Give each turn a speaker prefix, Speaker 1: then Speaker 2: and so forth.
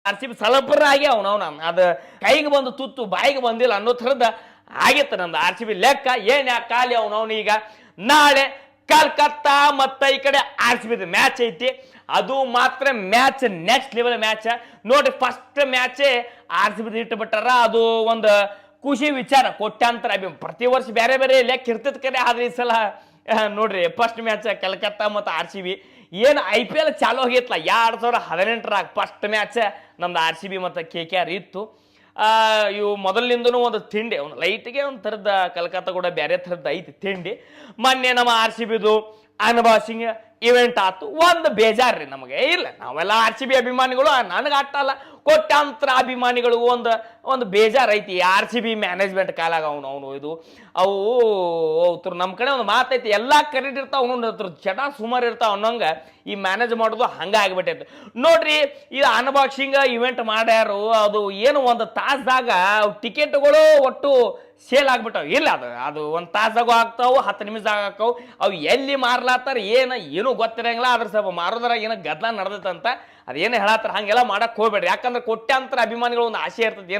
Speaker 1: R C B ಸಲಪರ ಆಗಿ ಅವನವನ ಅದು ಕೈಗೆ ಬಂದು ತುತ್ತು ಬಾಯಿಗೆ ಬಂದಿಲ್ಲ ಅನ್ನೋ ಥರದ ಆಗಿತ್ತು ನಮ್ದು ಆರ್ ಸಿ ಬಿ ಲೆಕ್ಕ ಏನ್ ಖಾಲಿ ಅವನವನು ಈಗ ನಾಳೆ ಕಲ್ಕತ್ತಾ ಮತ್ತ ಈ ಕಡೆ ಆರ್ ಸಿ ಬಿ ಮ್ಯಾಚ್ ಐತಿ ಅದು ಮಾತ್ರ ಮ್ಯಾಚ್ ನೆಕ್ಸ್ಟ್ ಲೆವೆಲ್ ಮ್ಯಾಚ್ ನೋಡಿ first match R C B ಇಟ್ಟುಬಿಟ್ಟಾರ ಅದು ಒಂದು ಖುಷಿ ವಿಚಾರ ಕೋಟ್ಯಾಂತರ ಪ್ರತಿ ವರ್ಷ ಬೇರೆ ಬೇರೆ ಲೆಕ್ಕ ಇರ್ತದ ಕರೆ ಆದ್ರೆ ಈ ಸಲ ನೋಡ್ರಿ ಫಸ್ಟ್ ಮ್ಯಾಚ್ ಕಲ್ಕತ್ತಾ ಮತ್ತು ಆರ್ ಸಿ ಬಿ ಏನು ಐ ಪಿ ಎಲ್ ಚಾಲು ಆಗೈತ್ಲ 2018 ಫಸ್ಟ್ ಮ್ಯಾಚ್ ನಮ್ದು ಆರ್ ಸಿ ಬಿ ಮತ್ತು ಕೆ ಕೆ ಆರ್ ಇತ್ತು ಇವು ಮೊದಲಿನಿಂದನೂ ಒಂದು ತಿಂಡಿ ಒಂದು ಲೈಟ್ಗೆ ಒಂದು ಥರದ ಕಲ್ಕತ್ತಾ ಕೂಡ ಬೇರೆ ಥರದ್ದು ಐತಿ ತಿಂಡಿ ಮೊನ್ನೆ ನಮ್ಮ ಆರ್ ಸಿ ಬಿದು ಅನ್ಬಾಸಿಂಗ್ ಇವೆಂಟ್ ಆಯ್ತು ಒಂದು ಬೇಜಾರ್ರಿ ನಮಗೆ ಇಲ್ಲ ನಾವೆಲ್ಲ ಆರ್ ಸಿ ಬಿ ಅಭಿಮಾನಿಗಳು ನನಗೆ ಅಟ್ಟಲ್ಲ ಕೋಟ್ಯಾಂತರ ಅಭಿಮಾನಿಗಳು ಒಂದು ಬೇಜಾರು ಐತಿ ಆರ್ ಸಿ ಬಿ ಮ್ಯಾನೇಜ್ಮೆಂಟ್ ಕಾಲಾಗ ಅವನು ಇದು ಅವು ನಮ್ಮ ಕಡೆ ಒಂದು ಮಾತೈತಿ ಎಲ್ಲ ಕರೆಕ್ಟ್ ಇರ್ತಾವ ಅವನು ಚಟ ಸುಮಾರು ಇರ್ತಾವ ಅನ್ನೋಂಗೆ ಈ ಮ್ಯಾನೇಜ್ ಮಾಡೋದು ಹಂಗೆ ಆಗಿಬಿಟ್ಟೈತೆ ನೋಡ್ರಿ ಇದು ಅನ್ಬಾಕ್ಸಿಂಗ್ ಇವೆಂಟ್ ಮಾಡ್ಯಾರು ಅದು ಏನು ಒಂದು ತಾಸ್ದಾಗ ಟಿಕೆಟ್ಗಳು ಒಟ್ಟು ಸೇಲ್ ಆಗ್ಬಿಟ್ಟವು ಇಲ್ಲ ಅದು ಒಂದು ತಾಸ್ದಾಗೂ ಆಗ್ತಾವು 10 ನಿಮಿಷದಾಗ ಹಾಕವು ಅವು ಎಲ್ಲಿ ಮಾರ್ಲಾತ್ತಾರ ಏನೂ ಗೊತ್ತಿರಂಗಿಲ್ಲ ಅದ್ರ ಸ್ವಲ್ಪ ಮಾರೋದ್ರಾಗ ಏನೋ ಗದ್ದಲ ನಡೆದೈತಂತ ಅದೇನು ಹೇಳತ್ತಾರ ಹಂಗೆಲ್ಲ ಮಾಡಕ್ ಹೋಗ್ಬೇಡ್ರಿ ಯಾಕಂದ್ರೆ ಕೋಟ್ಯಾಂತರ ಅಭಿಮಾನಿಗಳು ಒಂದು ಆಸೆ ಇರ್ತದೆ ಏನೋ